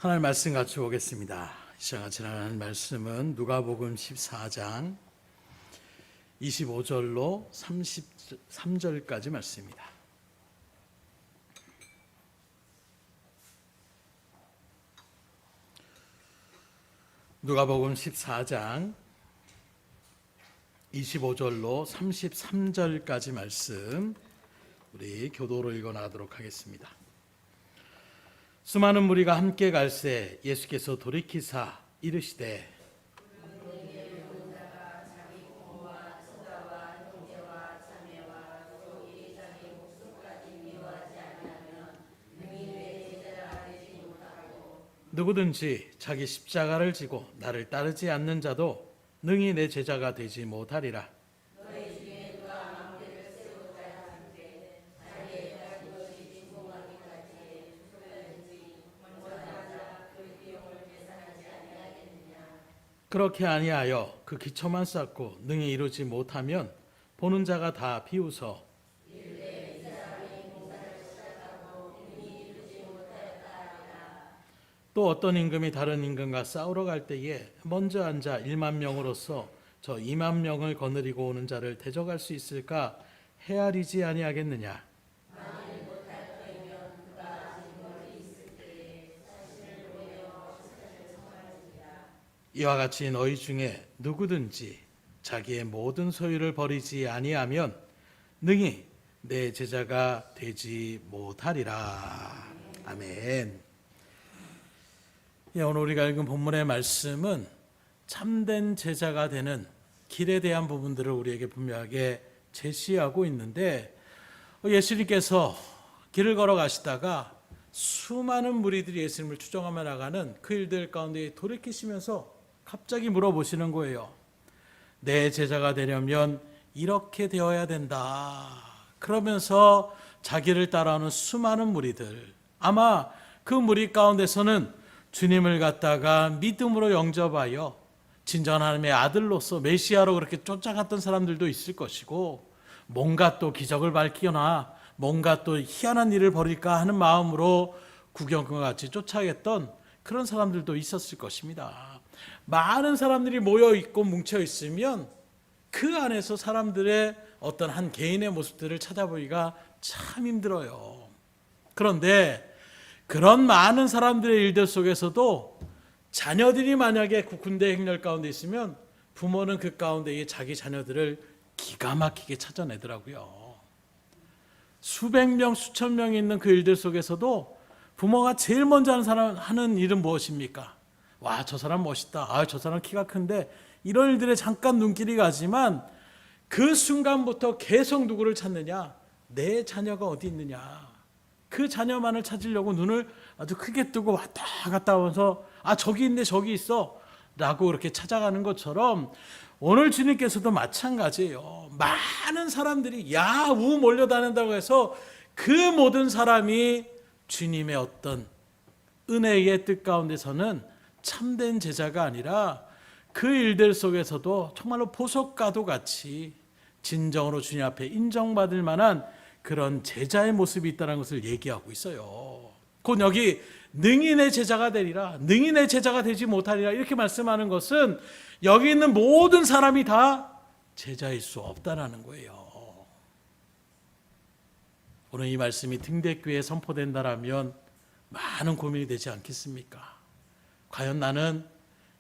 하나님 말씀 같이 보겠습니다. 이 시간 지나가는 말씀은 누가복음 14장 25절로 33절까지 말씀입니다. 누가복음 14장 25절로 33절까지 말씀 우리 교도로 읽어 나가도록 하겠습니다. 수많은 무리가 함께 갈새 예수께서 돌이키사 이르시되 누구든지 자기 십자가를 지고 나를 따르지 않는 자도 능히 내 제자가 되지 못하리라. 그렇게 아니하여 그 기초만 쌓고 능히 이루지 못하면 보는 자가 다 비웃어 또 어떤 임금이 다른 임금과 싸우러 갈 때에 먼저 앉아 1만 명으로서 저 2만 명을 거느리고 오는 자를 대적할 수 있을까 헤아리지 아니하겠느냐. 이와 같이 너희 중에 누구든지 자기의 모든 소유를 버리지 아니하면 능히 내 제자가 되지 못하리라. 아멘. 오늘 우리가 읽은 본문의 말씀은 참된 제자가 되는 길에 대한 부분들을 우리에게 분명하게 제시하고 있는데, 예수님께서 길을 걸어가시다가 수많은 무리들이 예수님을 추종하며 나가는 그 일들 가운데 돌이키시면서 갑자기 물어보시는 거예요. 내 제자가 되려면 이렇게 되어야 된다. 그러면서 자기를 따라오는 수많은 무리들, 아마 그 무리 가운데서는 주님을 갖다가 믿음으로 영접하여 진정한 하나님의 아들로서 메시아로 그렇게 쫓아갔던 사람들도 있을 것이고, 뭔가 또 기적을 밝히거나 뭔가 또 희한한 일을 벌일까 하는 마음으로 구경과 같이 쫓아갔던 그런 사람들도 있었을 것입니다. 많은 사람들이 모여 있고 뭉쳐 있으면 그 안에서 사람들의 어떤 한 개인의 모습들을 찾아보기가 참 힘들어요. 그런데 그런 많은 사람들의 일들 속에서도 자녀들이 만약에 군대 행렬 가운데 있으면 부모는 그 가운데에 자기 자녀들을 기가 막히게 찾아내더라고요. 수백 명, 수천 명이 있는 그 일들 속에서도 부모가 제일 먼저 하는 일은 무엇입니까? 와, 저 사람 멋있다. 아, 저 사람 키가 큰데, 이런 일들에 잠깐 눈길이 가지만 그 순간부터 계속 누구를 찾느냐? 내 자녀가 어디 있느냐? 그 자녀만을 찾으려고 눈을 아주 크게 뜨고 왔다 갔다 하면서 저기 있네, 저기 있어 라고 그렇게 찾아가는 것처럼 오늘 주님께서도 마찬가지예요. 많은 사람들이 야우 몰려다닌다고 해서 그 모든 사람이 주님의 어떤 은혜의 뜻 가운데서는 참된 제자가 아니라 그 일들 속에서도 정말로 보석과도 같이 진정으로 주님 앞에 인정받을 만한 그런 제자의 모습이 있다는 것을 얘기하고 있어요. 곧 여기 능히 내 제자가 되리라, 능히 내 제자가 되지 못하리라 이렇게 말씀하는 것은 여기 있는 모든 사람이 다 제자일 수 없다는 거예요. 오늘 이 말씀이 등대교회에 선포된다라면 많은 고민이 되지 않겠습니까? 과연 나는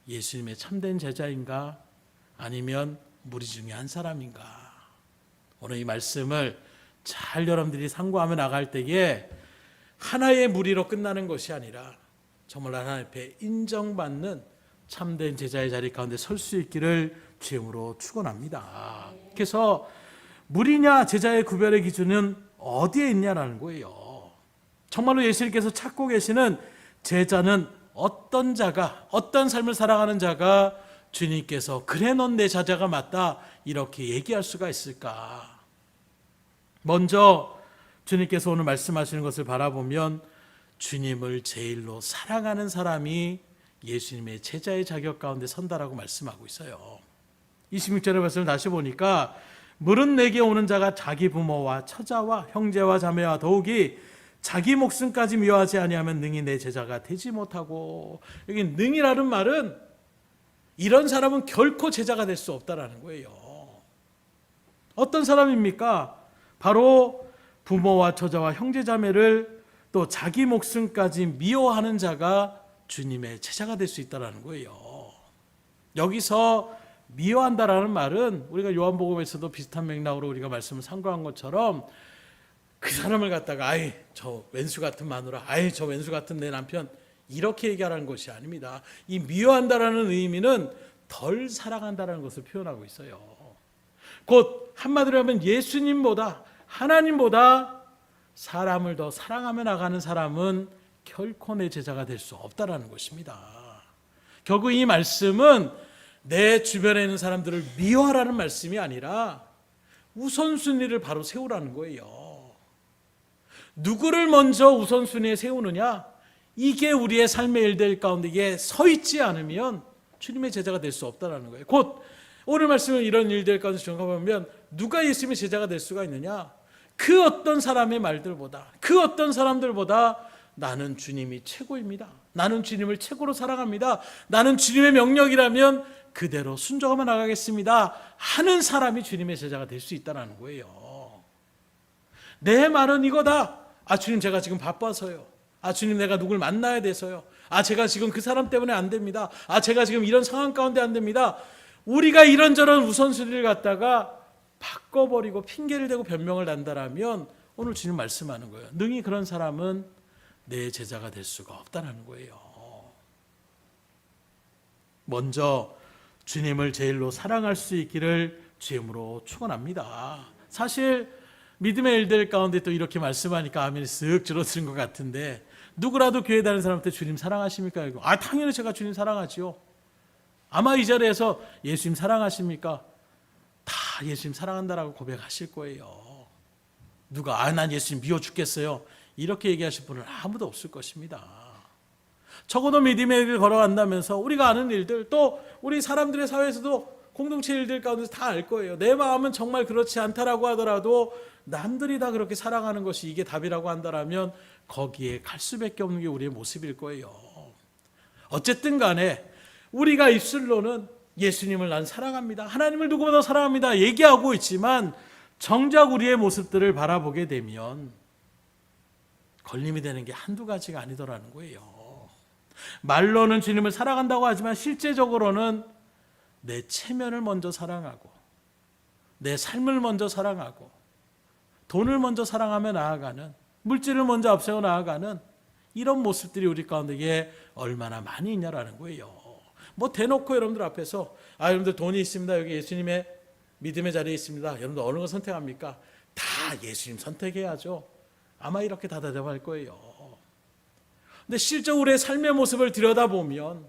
예수님의 참된 제자인가? 아니면 무리 중에 한 사람인가? 오늘 이 말씀을 잘 여러분들이 상고하며 나갈 때에 하나의 무리로 끝나는 것이 아니라 정말 하나님 앞에 인정받는 참된 제자의 자리 가운데 설 수 있기를 주님으로 축원합니다. 그래서 무리냐 제자의 구별의 기준은 어디에 있냐라는 거예요. 정말로 예수님께서 찾고 계시는 제자는 어떤 자가, 어떤 삶을 살아가는 자가 주님께서 그래 넌 내 제자가 맞다 이렇게 얘기할 수가 있을까? 먼저 주님께서 오늘 말씀하시는 것을 바라보면 주님을 제일로 사랑하는 사람이 예수님의 제자의 자격 가운데 선다라고 말씀하고 있어요. 26절의 말씀을 다시 보니까 물은 내게 오는 자가 자기 부모와 처자와 형제와 자매와 더욱이 자기 목숨까지 미워하지 아니하면 능히 내 제자가 되지 못하고, 여기 능이라는 말은 이런 사람은 결코 제자가 될 수 없다라는 거예요. 어떤 사람입니까? 바로 부모와 처자와 형제자매를 또 자기 목숨까지 미워하는 자가 주님의 제자가 될 수 있다는 거예요. 여기서 미워한다라는 말은 우리가 요한복음에서도 비슷한 맥락으로 우리가 말씀을 상고한 것처럼 그 사람을 갖다가 아이 저 왼수 같은 마누라, 아이 저 왼수 같은 내 남편, 이렇게 얘기하라는 것이 아닙니다. 이 미워한다라는 의미는 덜 사랑한다라는 것을 표현하고 있어요. 곧 한마디로 하면 예수님보다, 하나님보다 사람을 더 사랑하며 나가는 사람은 결코 내 제자가 될 수 없다라는 것입니다. 결국 이 말씀은 내 주변에 있는 사람들을 미워하라는 말씀이 아니라 우선순위를 바로 세우라는 거예요. 누구를 먼저 우선순위에 세우느냐, 이게 우리의 삶의 일들 가운데 이게 서 있지 않으면 주님의 제자가 될 수 없다는 거예요. 곧 오늘 말씀은 이런 일들 가운데 정합하면 누가 예수님의 제자가 될 수가 있느냐, 그 어떤 사람의 말들보다, 그 어떤 사람들보다 나는 주님이 최고입니다, 나는 주님을 최고로 사랑합니다, 나는 주님의 명령이라면 그대로 순종하며 나가겠습니다 하는 사람이 주님의 제자가 될 수 있다는 거예요. 내 말은 이거다. 아 주님 제가 지금 바빠서요. 아 주님 내가 누굴 만나야 돼서요. 아 제가 지금 그 사람 때문에 안 됩니다. 아 제가 지금 이런 상황 가운데 안 됩니다. 우리가 이런저런 우선순위를 갖다가 바꿔버리고 핑계를 대고 변명을 난다라면 오늘 주님 말씀하는 거예요. 능히 그런 사람은 내 제자가 될 수가 없다는 거예요. 먼저 주님을 제일로 사랑할 수 있기를 주임으로 축원합니다. 사실 믿음의 일들 가운데 또 이렇게 말씀하니까 아멘이 쓱 줄어드는 것 같은데, 누구라도 교회 다니는 사람한테 주님 사랑하십니까? 아 당연히 제가 주님 사랑하지요. 아마 이 자리에서 예수님 사랑하십니까? 다 예수님 사랑한다라고 고백하실 거예요. 누가 아 난 예수님 미워 죽겠어요 이렇게 얘기하실 분은 아무도 없을 것입니다. 적어도 믿음의 길을 걸어간다면서 우리가 아는 일들, 또 우리 사람들의 사회에서도 공동체 일들 가운데서 다 알 거예요. 내 마음은 정말 그렇지 않다라고 하더라도 남들이 다 그렇게 살아가는 것이 이게 답이라고 한다면 거기에 갈 수밖에 없는 게 우리의 모습일 거예요. 어쨌든 간에 우리가 입술로는 예수님을 난 사랑합니다, 하나님을 누구보다 사랑합니다 얘기하고 있지만 정작 우리의 모습들을 바라보게 되면 걸림이 되는 게 한두 가지가 아니더라는 거예요. 말로는 주님을 사랑한다고 하지만 실제적으로는 내 체면을 먼저 사랑하고 내 삶을 먼저 사랑하고 돈을 먼저 사랑하며 나아가는, 물질을 먼저 앞세워 나아가는 이런 모습들이 우리 가운데 얼마나 많이 있냐라는 거예요. 뭐 대놓고 여러분들 앞에서 아 여러분들 돈이 있습니다, 여기 예수님의 믿음의 자리에 있습니다, 여러분들 어느 거 선택합니까? 다 예수님 선택해야죠. 아마 이렇게 다 대답할 거예요. 근데 실제 우리의 삶의 모습을 들여다보면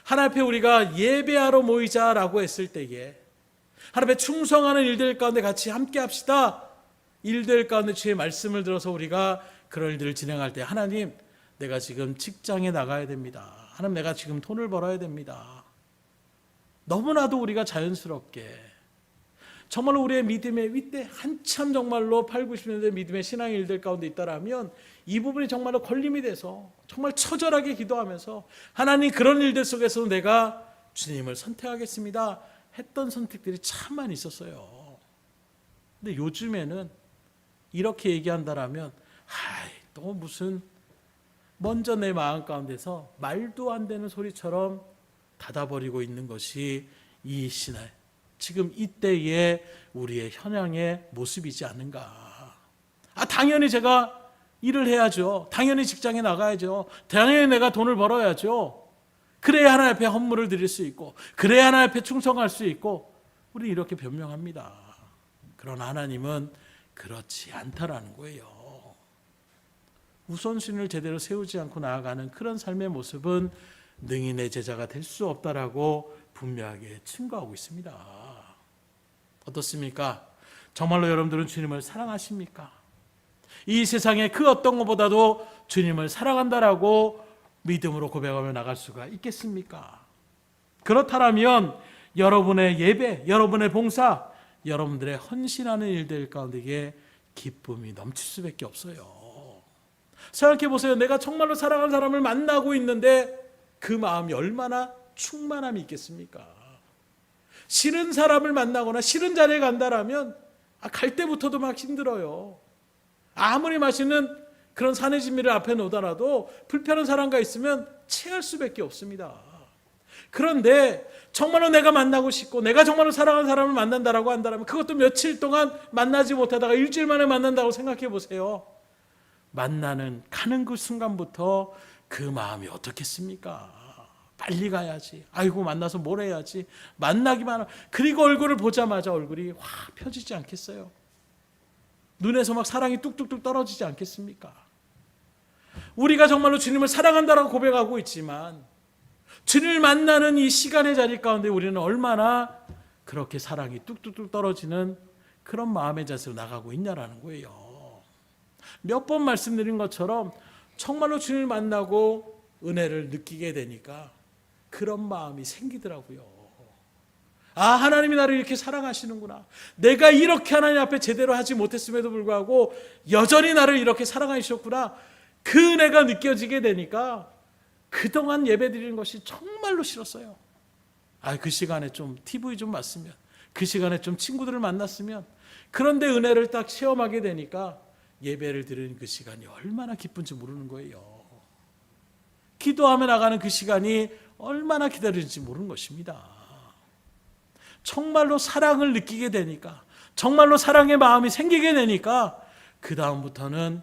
하나님 앞에 우리가 예배하러 모이자라고 했을 때에 하나님 앞에 충성하는 일들 가운데 같이 함께 합시다, 일들 가운데 주의 말씀을 들어서 우리가 그런 일들을 진행할 때 하나님 내가 지금 직장에 나가야 됩니다, 하나님 내가 지금 돈을 벌어야 됩니다, 너무나도 우리가 자연스럽게 정말로 우리의 믿음의 윗대 한참 정말로 8, 90년대 믿음의 신앙의 일들 가운데 있다라면 이 부분이 정말로 걸림이 돼서 정말 처절하게 기도하면서 하나님 그런 일들 속에서 내가 주님을 선택하겠습니다 했던 선택들이 참 많이 있었어요. 근데 요즘에는 이렇게 얘기한다라면 또 무슨 먼저 내 마음 가운데서 말도 안 되는 소리처럼 닫아버리고 있는 것이 이 신앙 지금 이때의 우리의 현황의 모습이지 않는가. 당연히 제가 일을 해야죠. 당연히 직장에 나가야죠. 당연히 내가 돈을 벌어야죠. 그래야 하나님 앞에 헌물을 드릴 수 있고, 그래야 하나님 앞에 충성할 수 있고, 우리 이렇게 변명합니다. 그러나 하나님은 그렇지 않다라는 거예요. 우선순위를 제대로 세우지 않고 나아가는 그런 삶의 모습은 능히 내 제자가 될 수 없다라고 분명하게 증거하고 있습니다. 어떻습니까? 정말로 여러분들은 주님을 사랑하십니까? 이 세상에 그 어떤 것보다도 주님을 사랑한다라고 믿음으로 고백하며 나갈 수가 있겠습니까? 그렇다면 여러분의 예배, 여러분의 봉사, 여러분들의 헌신하는 일들 가운데 기쁨이 넘칠 수밖에 없어요. 생각해 보세요. 내가 정말로 사랑하는 사람을 만나고 있는데 그 마음이 얼마나 충만함이 있겠습니까? 싫은 사람을 만나거나 싫은 자리에 간다라면 갈 때부터도 막 힘들어요. 아무리 맛있는 그런 산의 진미를 앞에 놓더라도 불편한 사람과 있으면 체할 수밖에 없습니다. 그런데 정말로 내가 만나고 싶고 내가 정말로 사랑하는 사람을 만난다라고 한다면 그것도 며칠 동안 만나지 못하다가 일주일 만에 만난다고 생각해 보세요. 가는 그 순간부터 그 마음이 어떻겠습니까? 빨리 가야지. 아이고 만나서 뭘 해야지. 만나기만 하고 그리고 얼굴을 보자마자 얼굴이 확 펴지지 않겠어요? 눈에서 막 사랑이 뚝뚝뚝 떨어지지 않겠습니까? 우리가 정말로 주님을 사랑한다라고 고백하고 있지만 주님을 만나는 이 시간의 자리 가운데 우리는 얼마나 그렇게 사랑이 뚝뚝뚝 떨어지는 그런 마음의 자세로 나가고 있냐라는 거예요. 몇 번 말씀드린 것처럼 정말로 주님을 만나고 은혜를 느끼게 되니까 그런 마음이 생기더라고요. 하나님이 나를 이렇게 사랑하시는구나. 내가 이렇게 하나님 앞에 제대로 하지 못했음에도 불구하고 여전히 나를 이렇게 사랑하셨구나. 그 은혜가 느껴지게 되니까 그동안 예배드리는 것이 정말로 싫었어요. 그 시간에 좀 TV 좀 봤으면, 그 시간에 좀 친구들을 만났으면, 그런데 은혜를 딱 체험하게 되니까 예배를 드리는 그 시간이 얼마나 기쁜지 모르는 거예요. 기도하며 나가는 그 시간이 얼마나 기다리는지 모르는 것입니다. 정말로 사랑을 느끼게 되니까, 정말로 사랑의 마음이 생기게 되니까 그 다음부터는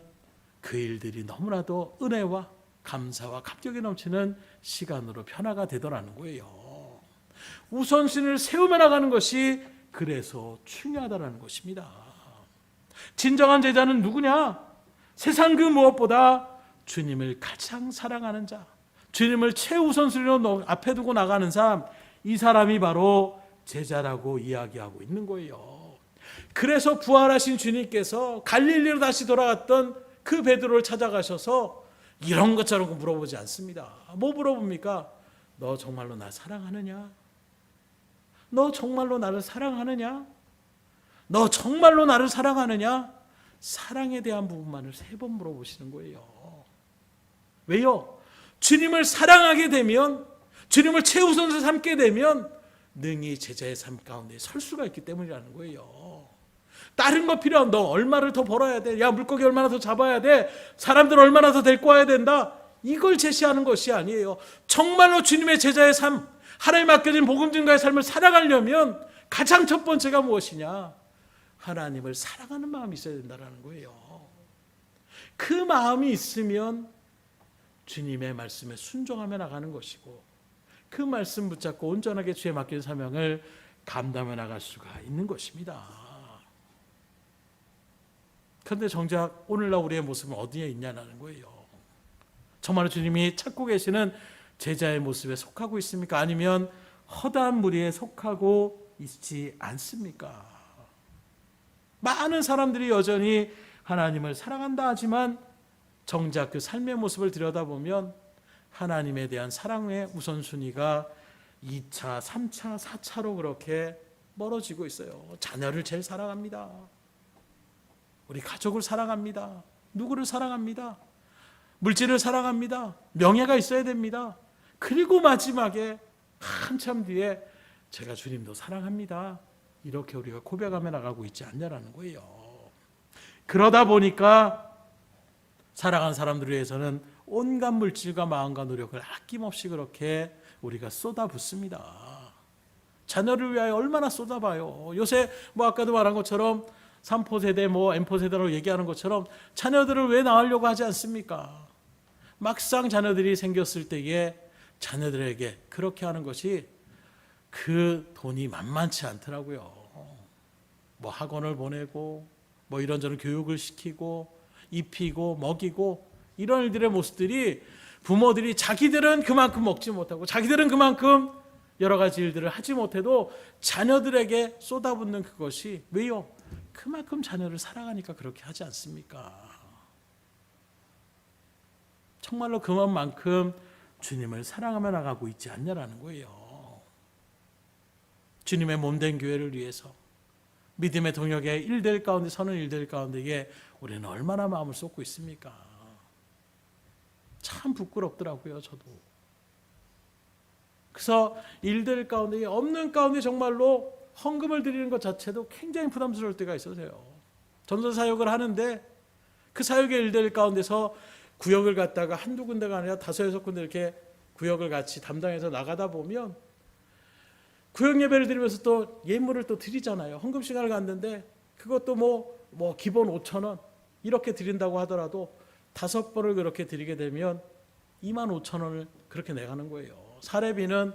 그 일들이 너무나도 은혜와 감사와 감격이 넘치는 시간으로 변화가 되더라는 거예요. 우선순위를 세우며 나가는 것이 그래서 중요하다는 것입니다. 진정한 제자는 누구냐? 세상 그 무엇보다 주님을 가장 사랑하는 자, 주님을 최우선순위로 앞에 두고 나가는 사람, 이 사람이 바로 제자라고 이야기하고 있는 거예요. 그래서 부활하신 주님께서 갈릴리로 다시 돌아갔던 그 베드로를 찾아가셔서 이런 것처럼 물어보지 않습니다. 뭐 물어봅니까? 너 정말로 나 사랑하느냐? 너 정말로 나를 사랑하느냐? 너 정말로 나를 사랑하느냐? 사랑에 대한 부분만을 3번 물어보시는 거예요. 왜요? 주님을 사랑하게 되면, 주님을 최우선으로 삼게 되면 능히 제자의 삶 가운데 설 수가 있기 때문이라는 거예요. 다른 거 필요한, 너 얼마를 더 벌어야 돼? 야, 물고기 얼마나 더 잡아야 돼? 사람들 얼마나 더 데리고 와야 된다? 이걸 제시하는 것이 아니에요. 정말로 주님의 제자의 삶, 하나님 맡겨진 복음 증거의 삶을 살아가려면 가장 첫 번째가 무엇이냐? 하나님을 사랑하는 마음이 있어야 된다는 거예요. 그 마음이 있으면 주님의 말씀에 순종하며 나가는 것이고, 그 말씀 붙잡고 온전하게 주에 맡긴 사명을 감당해 나갈 수가 있는 것입니다. 그런데 정작 오늘날 우리의 모습은 어디에 있냐는 거예요. 정말 주님이 찾고 계시는 제자의 모습에 속하고 있습니까? 아니면 허다한 무리에 속하고 있지 않습니까? 많은 사람들이 여전히 하나님을 사랑한다 하지만 정작 그 삶의 모습을 들여다보면 하나님에 대한 사랑의 우선순위가 2차, 3차, 4차로 그렇게 멀어지고 있어요. 자녀를 제일 사랑합니다. 우리 가족을 사랑합니다. 누구를 사랑합니다. 물질을 사랑합니다. 명예가 있어야 됩니다. 그리고 마지막에 한참 뒤에 제가 주님도 사랑합니다. 이렇게 우리가 고백하며 나가고 있지 않냐라는 거예요. 그러다 보니까 살아가는 사람들을 위해서는 온갖 물질과 마음과 노력을 아낌없이 그렇게 우리가 쏟아붓습니다. 자녀를 위하여 얼마나 쏟아봐요. 요새 아까도 말한 것처럼 3포 세대, M포 세대라고 얘기하는 것처럼 자녀들을 왜 낳으려고 하지 않습니까? 막상 자녀들이 생겼을 때에 자녀들에게 그렇게 하는 것이 그 돈이 만만치 않더라고요. 학원을 보내고 이런저런 교육을 시키고 입히고 먹이고 이런 일들의 모습들이 부모들이 자기들은 그만큼 먹지 못하고 자기들은 그만큼 여러 가지 일들을 하지 못해도 자녀들에게 쏟아붓는 그것이 왜요? 그만큼 자녀를 사랑하니까 그렇게 하지 않습니까? 정말로 그만큼 주님을 사랑하며 나가고 있지 않냐라는 거예요. 주님의 몸된 교회를 위해서 믿음의 동역의 일들 가운데 서는 일들 가운데에 우리는 얼마나 마음을 쏟고 있습니까? 참 부끄럽더라고요, 저도. 그래서 일들 가운데, 없는 가운데 정말로 헌금을 드리는 것 자체도 굉장히 부담스러울 때가 있어서요. 전도 사역을 하는데 그 사역의 일들 가운데서 구역을 갔다가 한두 군데가 아니라 5, 6군데 이렇게 구역을 같이 담당해서 나가다 보면 구역 예배를 드리면서 또 예물을 또 드리잖아요. 헌금 시간을 갔는데 그것도 뭐 기본 5,000원 이렇게 드린다고 하더라도 5번을 그렇게 드리게 되면 25,000원을 그렇게 내가는 거예요. 사례비는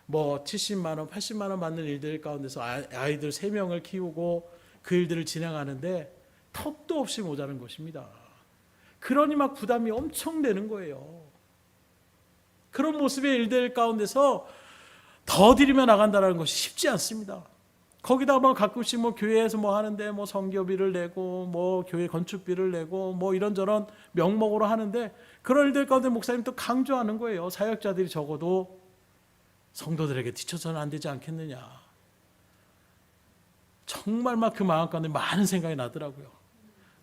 뭐 70만 원, 80만 원 받는 일들 가운데서 아이들 3명을 키우고 그 일들을 진행하는데 턱도 없이 모자란 것입니다. 그러니 막 부담이 엄청 되는 거예요. 그런 모습의 일들 가운데서 더 드리며 나간다는 것이 쉽지 않습니다. 거기다 뭐 가끔씩 뭐 교회에서 뭐 하는데 뭐 선교비를 내고 뭐 교회 건축비를 내고 뭐 이런저런 명목으로 하는데 그런 일들 가운데 목사님 또 강조하는 거예요. 사역자들이 적어도 성도들에게 뒤쳐서는 안 되지 않겠느냐. 정말 막 그 마음 가운데 많은 생각이 나더라고요.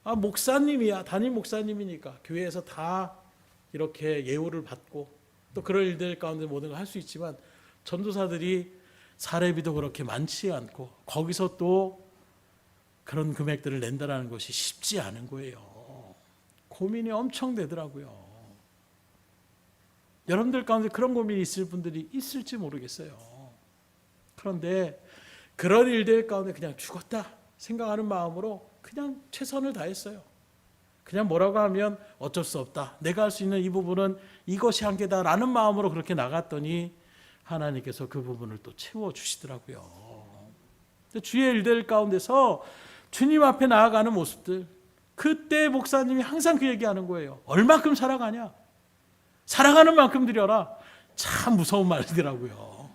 아, 목사님이야. 담임 목사님이니까 교회에서 다 이렇게 예우를 받고 또 그런 일들 가운데 모든 걸 할 수 있지만 전도사들이 사례비도 그렇게 많지 않고 거기서 또 그런 금액들을 낸다는 것이 쉽지 않은 거예요. 고민이 엄청 되더라고요. 여러분들 가운데 그런 고민이 있을 분들이 있을지 모르겠어요. 그런데 그런 일들 가운데 그냥 죽었다 생각하는 마음으로 그냥 최선을 다했어요. 그냥 뭐라고 하면 어쩔 수 없다. 내가 할 수 있는 이 부분은 이것이 한계다라는 마음으로 그렇게 나갔더니 하나님께서 그 부분을 또 채워주시더라고요. 주의 일들 가운데서 주님 앞에 나아가는 모습들, 그때 목사님이 항상 그 얘기하는 거예요. 얼마큼 살아가냐? 살아가는 만큼 드려라. 참 무서운 말이더라고요.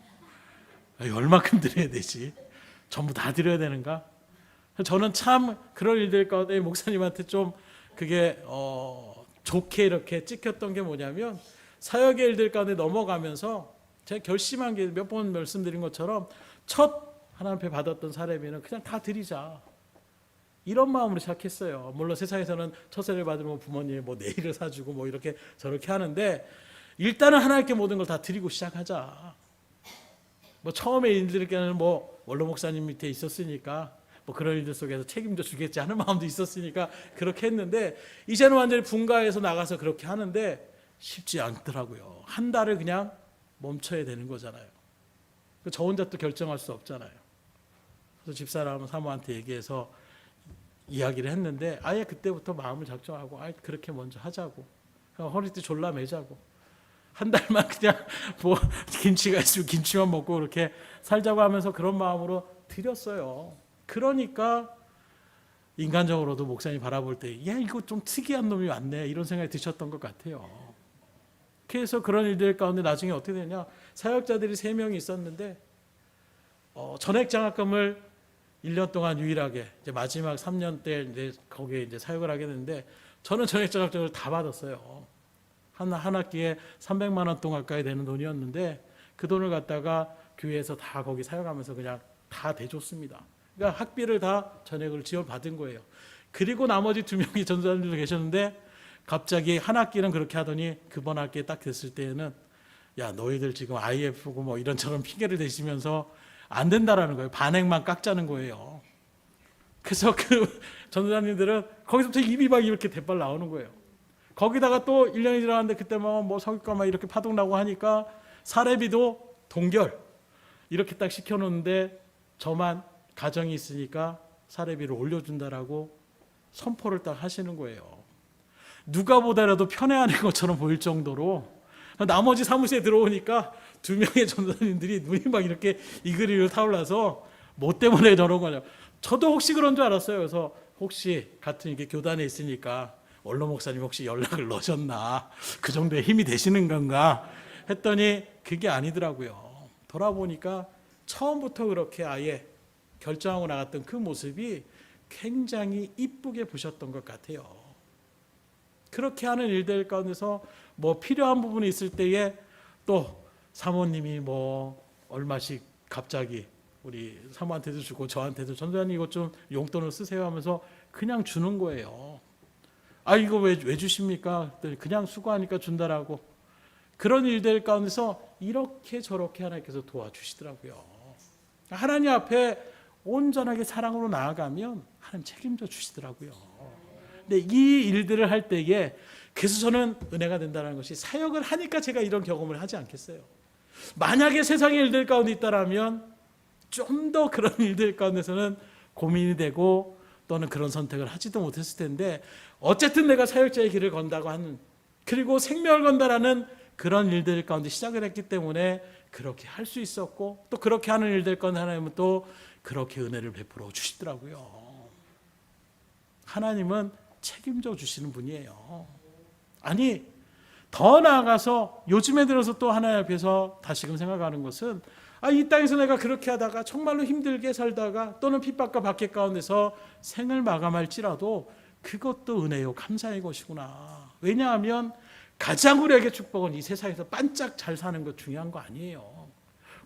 얼마큼 드려야 되지? 전부 다 드려야 되는가? 저는 참 그런 일들 가운데 목사님한테 좀 그게 좋게 이렇게 찍혔던 게 뭐냐면 사역의 일들 가운데 넘어가면서 제가 결심한 게 몇 번 말씀드린 것처럼 첫 하나님 앞에 받았던 사례비는 그냥 다 드리자. 이런 마음으로 시작했어요. 물론 세상에서는 첫 세례를 받으면 부모님이 뭐 네일을 사주고 뭐 이렇게 저렇게 하는데 일단은 하나님께 모든 걸 다 드리고 시작하자. 뭐 처음에 일들께는 뭐 원로 목사님 밑에 있었으니까 뭐 그런 일들 속에서 책임져 주겠지 하는 마음도 있었으니까 그렇게 했는데 이제는 완전히 분가해서 나가서 그렇게 하는데 쉽지 않더라고요. 한 달을 그냥 멈춰야 되는 거잖아요. 저 혼자 또 결정할 수 없잖아요. 그래서 집사람 사모한테 얘기해서 이야기를 했는데 아예 그때부터 마음을 작정하고 아예 그렇게 먼저 하자고 허리띠 졸라 매자고 한 달만 그냥 뭐 김치가 있으면 김치만 먹고 그렇게 살자고 하면서 그런 마음으로 드렸어요. 그러니까 인간적으로도 목사님 바라볼 때 야 이거 좀 특이한 놈이 왔네 이런 생각이 드셨던 것 같아요. 그래서 그런 일들 가운데 나중에 어떻게 되냐 사역자들이 3명이 있었는데 전액 장학금을 1년 동안 유일하게 이제 마지막 3년 때 이제 거기에 이제 사역을 하게 됐는데 저는 전액 장학금을 다 받았어요. 한 학기에 300만 원 돈 가까이 되는 돈이었는데 그 돈을 갖다가 교회에서 다 거기 사역하면서 그냥 다 대줬습니다. 그러니까 학비를 다 전액을 지원받은 거예요. 그리고 나머지 2명이 전도사님도 계셨는데 갑자기 한 학기는 그렇게 하더니 그번 학기에 딱 됐을 때에는 야 너희들 지금 IF고 뭐 이런저런 핑계를 대시면서 안 된다라는 거예요. 반액만 깎자는 거예요. 그래서 그 전도사님들은 거기서부터 입이 막 이렇게 대빨 나오는 거예요. 거기다가 또 1년이 지나갔는데 그때 뭐 석유가 막 이렇게 파동 나고 하니까 사례비도 동결 이렇게 딱 시켜놓는데 저만 가정이 있으니까 사례비를 올려준다라고 선포를 딱 하시는 거예요. 누가 보더라도 편애하는 것처럼 보일 정도로 나머지 사무실에 들어오니까 2명의 전도사님들이 눈이 막 이렇게 이글이글 타올라서 뭐 때문에 저런 거냐. 저도 혹시 그런 줄 알았어요. 그래서 혹시 같은 이게 교단에 있으니까 원로 목사님 혹시 연락을 넣으셨나 그 정도의 힘이 되시는 건가 했더니 그게 아니더라고요. 돌아보니까 처음부터 그렇게 아예 결정하고 나갔던 그 모습이 굉장히 이쁘게 보셨던 것 같아요. 그렇게 하는 일들 가운데서 뭐 필요한 부분이 있을 때에 또 사모님이 뭐 얼마씩 갑자기 우리 사모한테도 주고 저한테도 전도사님 이것 좀 용돈을 쓰세요 하면서 그냥 주는 거예요. 아 이거 왜 주십니까? 그냥 수고하니까 준다라고. 그런 일들 가운데서 이렇게 저렇게 하나님께서 도와주시더라고요. 하나님 앞에 온전하게 사랑으로 나아가면 하나님 책임져 주시더라고요. 근데 이 일들을 할 때에 그래서 저는 은혜가 된다는 것이 사역을 하니까 제가 이런 경험을 하지 않겠어요. 만약에 세상의 일들 가운데 있다라면 좀 더 그런 일들 가운데서는 고민이 되고 또는 그런 선택을 하지도 못했을 텐데 어쨌든 내가 사역자의 길을 건다고 하는 그리고 생명을 건다라는 그런 일들 가운데 시작을 했기 때문에 그렇게 할 수 있었고 또 그렇게 하는 일들 가운데 하나님은 또 그렇게 은혜를 베풀어 주시더라고요. 하나님은 책임져 주시는 분이에요. 아니 더 나아가서 요즘에 들어서 또 하나님 앞에서 다시금 생각하는 것은 이 땅에서 내가 그렇게 하다가 정말로 힘들게 살다가 또는 핍박과 박해 가운데서 생을 마감할지라도 그것도 은혜요 감사의 것이구나. 왜냐하면 가장 우리에게 축복은 이 세상에서 반짝 잘 사는 것 중요한 거 아니에요.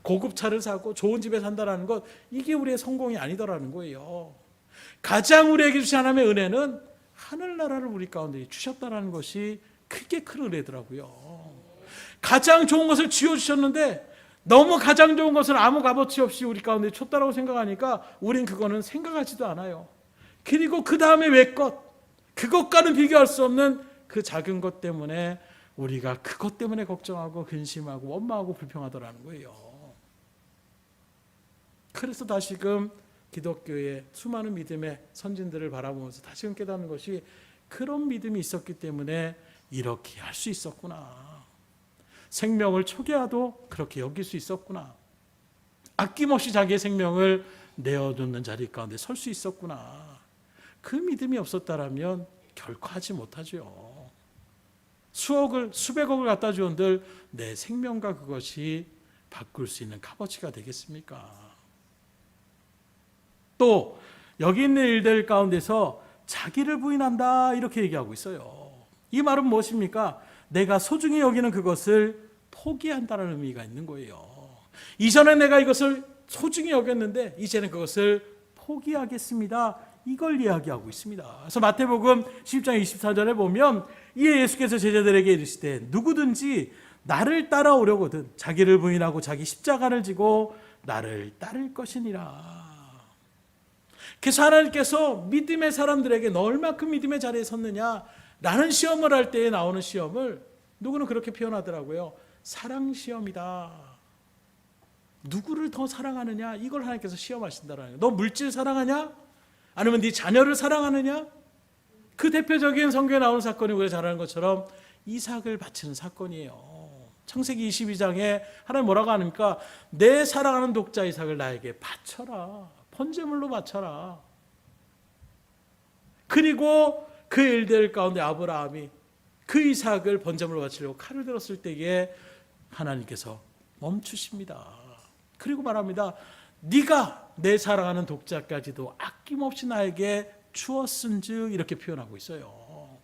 고급 차를 사고 좋은 집에 산다는 것 이게 우리의 성공이 아니더라는 거예요. 가장 우리에게 주신 하나님의 은혜는 하늘나라를 우리 가운데 주셨다는 것이 크게 큰 은혜더라고요. 가장 좋은 것을 쥐어주셨는데 너무 가장 좋은 것을 아무 값어치 없이 우리 가운데 줬다라고 생각하니까 우린 그거는 생각하지도 않아요. 그리고 그 다음에 왜 것, 그것과는 비교할 수 없는 그 작은 것 때문에 우리가 그것 때문에 걱정하고 근심하고 원망하고 불평하더라는 거예요. 그래서 다시금 기독교의 수많은 믿음의 선진들을 바라보면서 다시금 깨닫는 것이 그런 믿음이 있었기 때문에 이렇게 할 수 있었구나. 생명을 초기화도 그렇게 여길 수 있었구나. 아낌없이 자기의 생명을 내어놓는 자리 가운데 설 수 있었구나. 그 믿음이 없었다라면 결코 하지 못하죠. 수억을 수백억을 갖다 주온들 내 생명과 그것이 바꿀 수 있는 값어치가 되겠습니까? 또 여기 있는 일들 가운데서 자기를 부인한다 이렇게 얘기하고 있어요. 이 말은 무엇입니까? 내가 소중히 여기는 그것을 포기한다는 의미가 있는 거예요. 이전에 내가 이것을 소중히 여겼는데 이제는 그것을 포기하겠습니다. 이걸 이야기하고 있습니다. 그래서 마태복음 10장 24절에 보면 이에 예수께서 제자들에게 이르시되 누구든지 나를 따라오려거든 자기를 부인하고 자기 십자가를 지고 나를 따를 것이니라. 그래서 하나님께서 믿음의 사람들에게 너 얼마큼 믿음의 자리에 섰느냐 라는 시험을 할 때에 나오는 시험을 누구는 그렇게 표현하더라고요. 사랑 시험이다. 누구를 더 사랑하느냐 이걸 하나님께서 시험하신다는 거예요. 너 물질 사랑하냐? 아니면 네 자녀를 사랑하느냐? 그 대표적인 성경에 나오는 사건이 우리가 잘 아는 것처럼 이삭을 바치는 사건이에요. 창세기 22장에 하나님 뭐라고 하니까 내 사랑하는 독자 이삭을 나에게 바쳐라. 번제물로 바쳐라. 그리고 그 일들 가운데 아브라함이 그 이삭을 번제물로 바치려고 칼을 들었을 때에 하나님께서 멈추십니다. 그리고 말합니다. 네가 내 사랑하는 독자까지도 아낌없이 나에게 주었은즉 이렇게 표현하고 있어요.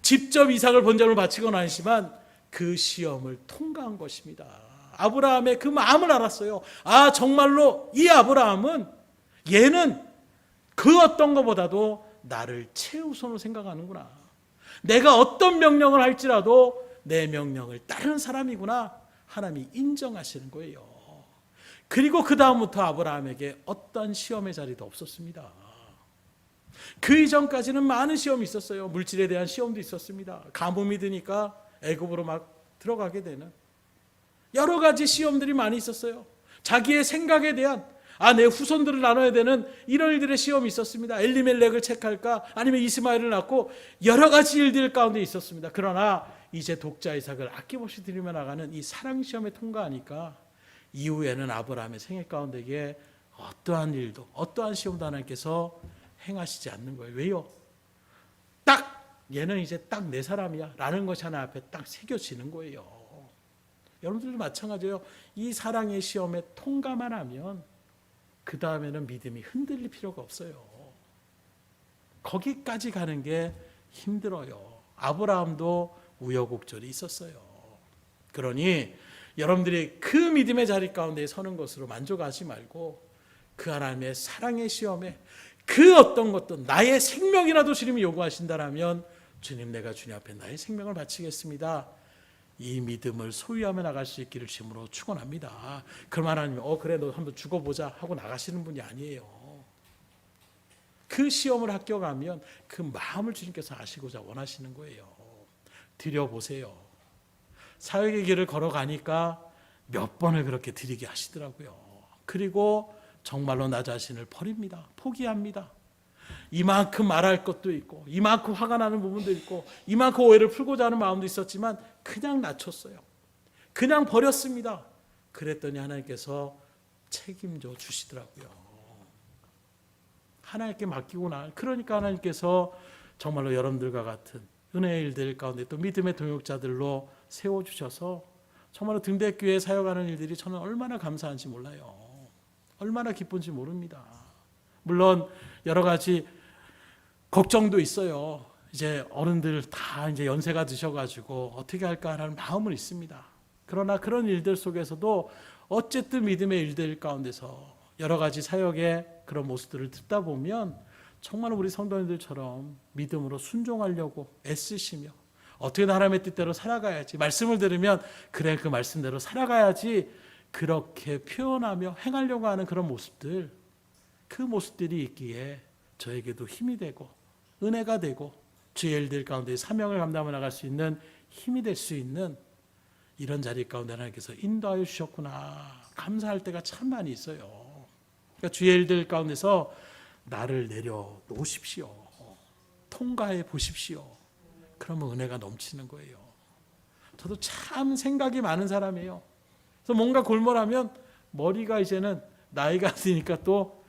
직접 이삭을 번제물로 바치고는 아니지만 그 시험을 통과한 것입니다. 아브라함의 그 마음을 알았어요. 정말로 이 아브라함은 얘는 그 어떤 것보다도 나를 최우선으로 생각하는구나. 내가 어떤 명령을 할지라도 내 명령을 따르는 사람이구나. 하나님이 인정하시는 거예요. 그리고 그 다음부터 아브라함에게 어떤 시험의 자리도 없었습니다. 그 이전까지는 많은 시험이 있었어요. 물질에 대한 시험도 있었습니다. 가뭄이 드니까 애굽으로 막 들어가게 되는 여러 가지 시험들이 많이 있었어요. 자기의 생각에 대한 내 후손들을 나눠야 되는 이런 일들의 시험이 있었습니다. 엘리멜렉을 책할까 아니면 이스마엘을 낳고 여러 가지 일들 가운데 있었습니다. 그러나 이제 독자 이삭을 아낌없이 드리며 나가는 이 사랑 시험에 통과하니까 이후에는 아브라함의 생애 가운데에 어떠한 일도 어떠한 시험도 하나님께서 행하시지 않는 거예요. 왜요? 딱 얘는 이제 딱 내 사람이야 라는 것이 하나 앞에 딱 새겨지는 거예요. 여러분들도 마찬가지예요. 이 사랑의 시험에 통과만 하면 그 다음에는 믿음이 흔들릴 필요가 없어요. 거기까지 가는 게 힘들어요. 아브라함도 우여곡절이 있었어요. 그러니 여러분들이 그 믿음의 자리 가운데 서는 것으로 만족하지 말고 그 하나님의 사랑의 시험에 그 어떤 것도 나의 생명이라도 주님이 요구하신다라면 주님, 내가 주님 앞에 나의 생명을 바치겠습니다. 이 믿음을 소유하며 나갈 수 있기를 주님으로 축원합니다. 그럼 하나님, 그래 너 한번 죽어보자 하고 나가시는 분이 아니에요. 그 시험을 합격하면 그 마음을 주님께서 아시고자 원하시는 거예요. 드려보세요. 사역의 길을 걸어가니까 몇 번을 그렇게 드리게 하시더라고요. 그리고 정말로 나 자신을 버립니다. 포기합니다. 이만큼 말할 것도 있고, 이만큼 화가 나는 부분도 있고, 이만큼 오해를 풀고자 하는 마음도 있었지만 그냥 낮췄어요. 그냥 버렸습니다. 그랬더니 하나님께서 책임져 주시더라고요. 하나님께 맡기고 그러니까 하나님께서 정말로 여러분들과 같은 은혜의 일들 가운데 또 믿음의 동역자들로 세워주셔서 정말로 등대교회 사역하는 일들이 저는 얼마나 감사한지 몰라요. 얼마나 기쁜지 모릅니다. 물론 여러 가지 걱정도 있어요. 이제 어른들 다 이제 연세가 드셔가지고 어떻게 할까 하는 마음은 있습니다. 그러나 그런 일들 속에서도 어쨌든 믿음의 일들 가운데서 여러 가지 사역의 그런 모습들을 듣다 보면 정말 우리 성도님들처럼 믿음으로 순종하려고 애쓰시며 어떻게든 하나님의 뜻대로 살아가야지, 말씀을 들으면 그래 그 말씀대로 살아가야지, 그렇게 표현하며 행하려고 하는 그런 모습들, 그 모습들이 있기에 저에게도 힘이 되고 은혜가 되고 주의 일들 가운데 사명을 감당해 나갈 수 있는 힘이 될 수 있는 이런 자리 가운데 하나님께서 인도하여 주셨구나 감사할 때가 참 많이 있어요. 그러니까 주의 일들 가운데서 나를 내려놓으십시오. 통과해 보십시오. 그러면 은혜가 넘치는 거예요. 저도 참 생각이 많은 사람이에요. 그래서 뭔가 골몰하면 머리가 이제는 나이가 드니까 또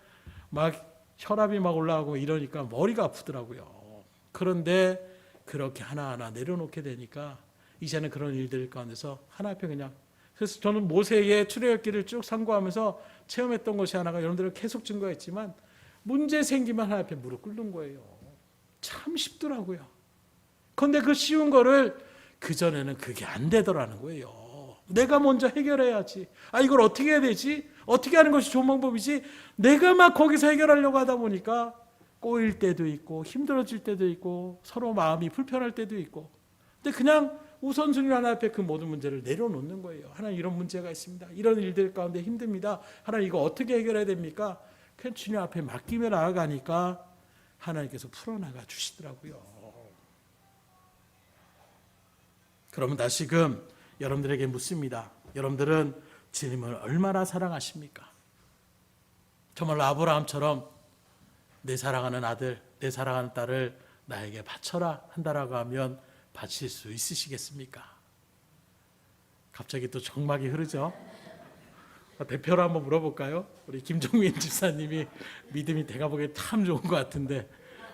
막 혈압이 막 올라가고 이러니까 머리가 아프더라고요. 그런데 그렇게 하나하나 내려놓게 되니까 이제는 그런 일들 가운데서 하나 앞에 그냥, 그래서 저는 모세의 출애굽기를 쭉 상고하면서 체험했던 것이 하나가 여러분들은 계속 증거했지만 문제 생기면 하나 앞에 무릎 꿇는 거예요. 참 쉽더라고요. 그런데 그 쉬운 거를 그전에는 그게 안 되더라는 거예요. 내가 먼저 해결해야지. 이걸 어떻게 해야 되지? 어떻게 하는 것이 좋은 방법이지? 내가 막 거기서 해결하려고 하다 보니까 꼬일 때도 있고 힘들어질 때도 있고 서로 마음이 불편할 때도 있고, 근데 그냥 우선순위 하나 앞에 그 모든 문제를 내려놓는 거예요. 하나님 이런 문제가 있습니다. 이런 일들 가운데 힘듭니다. 하나님 이거 어떻게 해결해야 됩니까? 그냥 주님 앞에 맡기며 나아가니까 하나님께서 풀어나가 주시더라고요. 그러면 다시금 여러분들에게 묻습니다. 여러분들은 주님을 얼마나 사랑하십니까? 정말 아브라함처럼 내 사랑하는 아들, 내 사랑하는 딸을 나에게 바쳐라 한다라고 하면 바칠 수 있으시겠습니까? 갑자기 또 정막이 흐르죠. 대표로 한번 물어볼까요? 우리 김종민 집사님이 믿음이 내가 보기에 참 좋은 것 같은데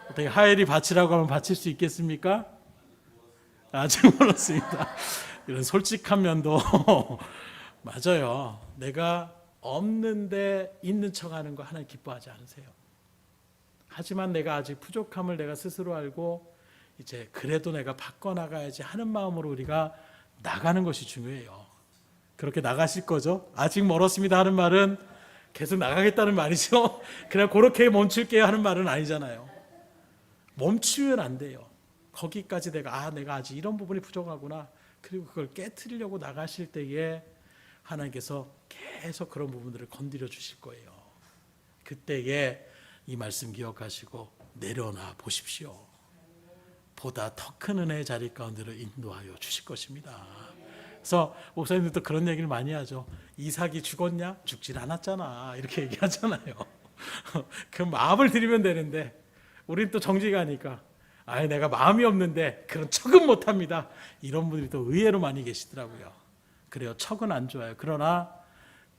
어떻게 하엘이 바치라고 하면 바칠 수 있겠습니까? 아직 멀었습니다. 이런 솔직한 면도 맞아요. 내가 없는데 있는 척하는 거 하나님 기뻐하지 않으세요. 하지만 내가 아직 부족함을 내가 스스로 알고 이제 그래도 내가 바꿔나가야지 하는 마음으로 우리가 나가는 것이 중요해요. 그렇게 나가실 거죠? 아직 멀었습니다 하는 말은 계속 나가겠다는 말이죠. 그냥 그렇게 멈출게요 하는 말은 아니잖아요. 멈추면 안 돼요. 거기까지 내가 아직 이런 부분이 부족하구나. 그리고 그걸 깨트리려고 나가실 때에 하나님께서 계속 그런 부분들을 건드려 주실 거예요. 그때에 이 말씀 기억하시고 내려놔 보십시오. 보다 더 큰 은혜의 자리 가운데로 인도하여 주실 것입니다. 그래서 목사님들도 그런 얘기를 많이 하죠. 이삭이 죽었냐? 죽질 않았잖아. 이렇게 얘기하잖아요. 그 마음을 드리면 되는데 우린 또 정직하니까 내가 마음이 없는데 그런 척은 못합니다. 이런 분들이 또 의외로 많이 계시더라고요. 그래요. 척은 안 좋아요. 그러나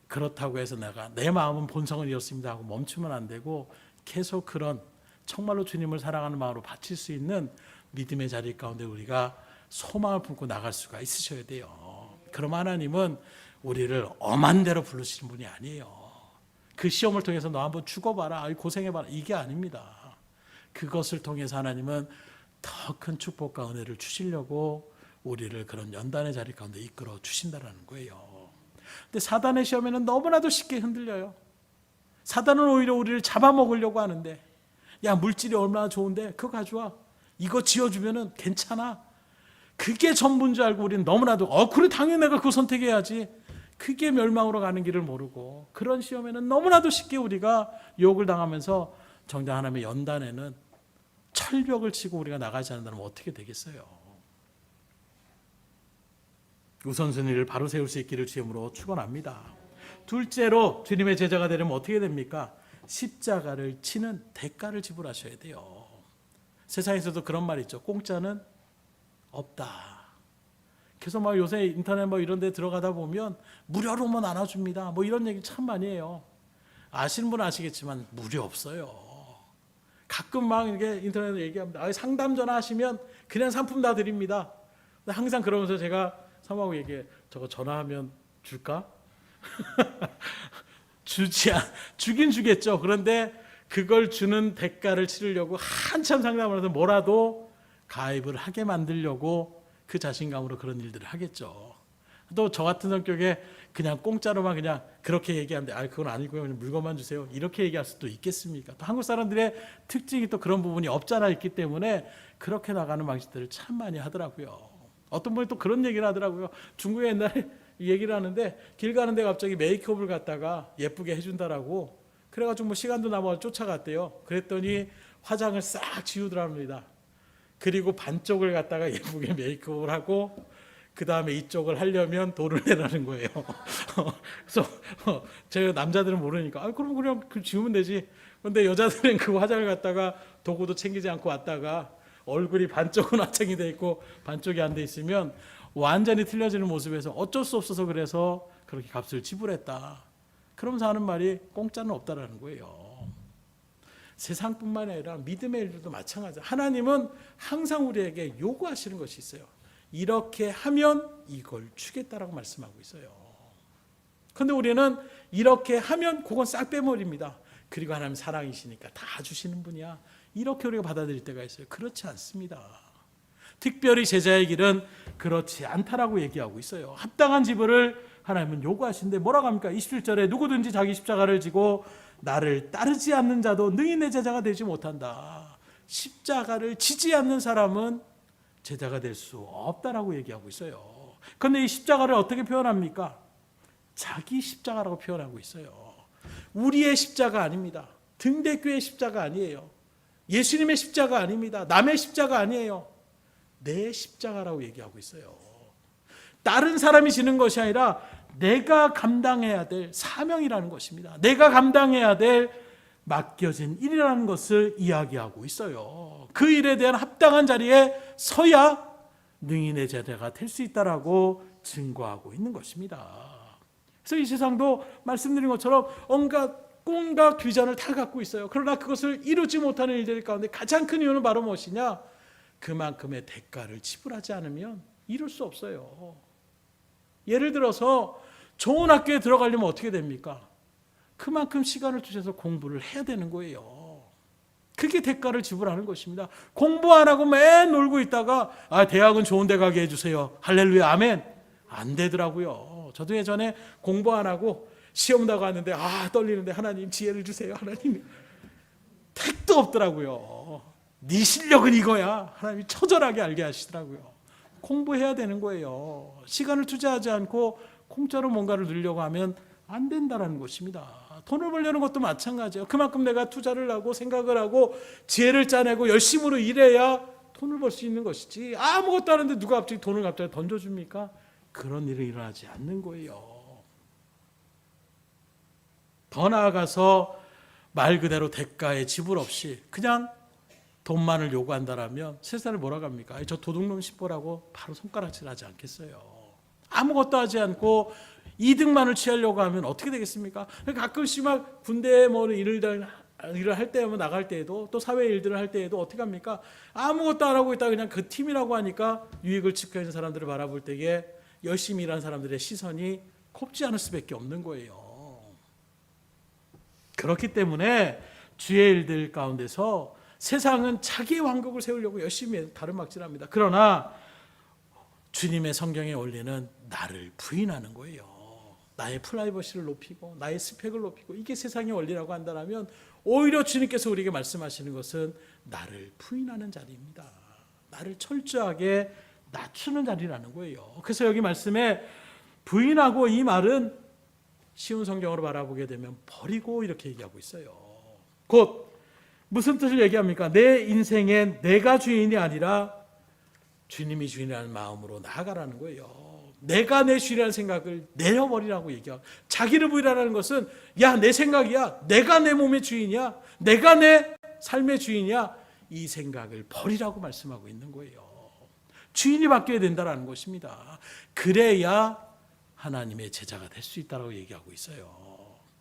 그렇다고 해서 내가 내 마음은 본성을 이었습니다 하고 멈추면 안 되고 계속 그런 정말로 주님을 사랑하는 마음으로 바칠 수 있는 믿음의 자리 가운데 우리가 소망을 품고 나갈 수가 있으셔야 돼요. 그럼 하나님은 우리를 엄한 대로 부르시는 분이 아니에요. 그 시험을 통해서 너 한번 죽어봐라, 고생해봐라, 이게 아닙니다. 그것을 통해서 하나님은 더 큰 축복과 은혜를 주시려고 우리를 그런 연단의 자리 가운데 이끌어 주신다는 거예요. 근데 사단의 시험에는 너무나도 쉽게 흔들려요. 사단은 오히려 우리를 잡아먹으려고 하는데, 야 물질이 얼마나 좋은데 그거 가져와, 이거 지어주면은 괜찮아. 그게 전부인 줄 알고 우리는 너무나도 그래 당연히 내가 그거 선택해야지. 그게 멸망으로 가는 길을 모르고 그런 시험에는 너무나도 쉽게 우리가 유혹을 당하면서 정작 하나님의 연단에는 철벽을 치고 우리가 나가지 않는다면 어떻게 되겠어요? 우선순위를 바로 세울 수 있기를 주님으로 축원합니다. 둘째로 주님의 제자가 되려면 어떻게 됩니까? 십자가를 치는 대가를 지불하셔야 돼요. 세상에서도 그런 말 있죠. 공짜는 없다. 그래서 막 요새 인터넷 뭐 이런 데 들어가다 보면 무료로 뭐 나눠줍니다. 뭐 이런 얘기 참 많이 해요. 아시는 분은 아시겠지만 무료 없어요. 가끔 막 이렇게 인터넷에 얘기합니다. 상담 전화하시면 그냥 상품 다 드립니다. 근데 항상 그러면서 제가 사모하고 얘기해. 저거 전화하면 줄까? 주긴 주겠죠. 그런데 그걸 주는 대가를 치르려고 한참 상담을 해서 뭐라도 가입을 하게 만들려고 그 자신감으로 그런 일들을 하겠죠. 또 저 같은 성격에 그냥 공짜로만 그냥 그렇게 얘기하는데 그건 아니고요. 그냥 물건만 주세요. 이렇게 얘기할 수도 있겠습니까? 또 한국 사람들의 특징이 또 그런 부분이 없잖아 있기 때문에 그렇게 나가는 방식들을 참 많이 하더라고요. 어떤 분이 또 그런 얘기를 하더라고요. 중국에 옛날에 얘기를 하는데 길 가는데 갑자기 메이크업을 갖다가 예쁘게 해준다라고 그래가지고 뭐 시간도 남아서 쫓아갔대요. 그랬더니 화장을 싹 지우더랍니다. 그리고 반쪽을 갖다가 예쁘게 메이크업을 하고 그 다음에 이쪽을 하려면 돈을 내라는 거예요. 그래서 제가 남자들은 모르니까 그럼 그냥 지우면 되지. 그런데 여자들은 그 화장을 갖다가 도구도 챙기지 않고 왔다가 얼굴이 반쪽은 화장이 돼 있고 반쪽이 안 돼 있으면 완전히 틀려지는 모습에서 어쩔 수 없어서 그래서 그렇게 값을 지불했다. 그러면서 하는 말이 공짜는 없다라는 거예요. 세상뿐만 아니라 믿음의 일들도 마찬가지예요. 하나님은 항상 우리에게 요구하시는 것이 있어요. 이렇게 하면 이걸 주겠다라고 말씀하고 있어요. 그런데 우리는 이렇게 하면 그건 싹 빼버립니다. 그리고 하나님 사랑이시니까 다 주시는 분이야. 이렇게 우리가 받아들일 때가 있어요. 그렇지 않습니다. 특별히 제자의 길은 그렇지 않다라고 얘기하고 있어요. 합당한 지불을 하나님은 요구하시는데 뭐라고 합니까? 27절에 누구든지 자기 십자가를 지고 나를 따르지 않는 자도 능히 내 제자가 되지 못한다. 십자가를 지지 않는 사람은 제자가 될 수 없다라고 얘기하고 있어요. 그런데 이 십자가를 어떻게 표현합니까? 자기 십자가라고 표현하고 있어요. 우리의 십자가 아닙니다. 등대교의 십자가 아니에요. 예수님의 십자가 아닙니다. 남의 십자가 아니에요. 내 십자가라고 얘기하고 있어요. 다른 사람이 지는 것이 아니라 내가 감당해야 될 사명이라는 것입니다. 내가 감당해야 될 맡겨진 일이라는 것을 이야기하고 있어요. 그 일에 대한 합당한 자리에 서야 능히 내 제자가 될 수 있다라고 증거하고 있는 것입니다. 그래서 이 세상도 말씀드린 것처럼 온갖 꿈과 비전을 다 갖고 있어요. 그러나 그것을 이루지 못하는 일들 가운데 가장 큰 이유는 바로 무엇이냐? 그만큼의 대가를 지불하지 않으면 이룰 수 없어요. 예를 들어서 좋은 학교에 들어가려면 어떻게 됩니까? 그만큼 시간을 투자해서 공부를 해야 되는 거예요. 그게 대가를 지불하는 것입니다. 공부 안 하고 맨 놀고 있다가 대학은 좋은 데 가게 해주세요. 할렐루야 아멘. 안 되더라고요. 저도 예전에 공부 안 하고 시험 나갔는데 떨리는데 하나님 지혜를 주세요. 하나님 택도 없더라고요. 네 실력은 이거야. 하나님이 처절하게 알게 하시더라고요. 공부해야 되는 거예요. 시간을 투자하지 않고 공짜로 뭔가를 누리려고 하면 안 된다는 것입니다. 돈을 벌려는 것도 마찬가지예요. 그만큼 내가 투자를 하고 생각을 하고 지혜를 짜내고 열심으로 일해야 돈을 벌 수 있는 것이지 아무것도 안 하는데 누가 갑자기 돈을 던져줍니까? 그런 일이 일어나지 않는 거예요. 더 나아가서 말 그대로 대가의 지불 없이 그냥 돈만을 요구한다라면 세상을 뭐라고 합니까? 저 도둑놈 씹보라고 바로 손가락질 하지 않겠어요. 아무것도 하지 않고 이득만을 취하려고 하면 어떻게 되겠습니까? 가끔씩 막 군대에 뭐 일을 할 때, 나갈 때에도 또 사회 일들을 할 때에도 어떻게 합니까? 아무것도 안 하고 있다 그냥 그 팀이라고 하니까 유익을 지켜야 하는 사람들을 바라볼 때에 열심히 일하는 사람들의 시선이 곱지 않을 수밖에 없는 거예요. 그렇기 때문에 주의 일들 가운데서 세상은 자기의 왕국을 세우려고 열심히 가르막질합니다. 그러나 주님의 성경의 원리는 나를 부인하는 거예요. 나의 프라이버시를 높이고 나의 스펙을 높이고 이게 세상의 원리라고 한다면 오히려 주님께서 우리에게 말씀하시는 것은 나를 부인하는 자리입니다. 나를 철저하게 낮추는 자리라는 거예요. 그래서 여기 말씀에 부인하고 이 말은 쉬운 성경으로 바라보게 되면 버리고 이렇게 얘기하고 있어요. 곧 무슨 뜻을 얘기합니까? 내 인생에 내가 주인이 아니라 주님이 주인이라는 마음으로 나아가라는 거예요. 내가 내 주인이라는 생각을 내려버리라고 얘기하고, 자기를 부인하라는 것은 야, 내 생각이야, 내가 내 몸의 주인이야, 내가 내 삶의 주인이야, 이 생각을 버리라고 말씀하고 있는 거예요. 주인이 바뀌어야 된다는 것입니다. 그래야 하나님의 제자가 될 수 있다고 얘기하고 있어요.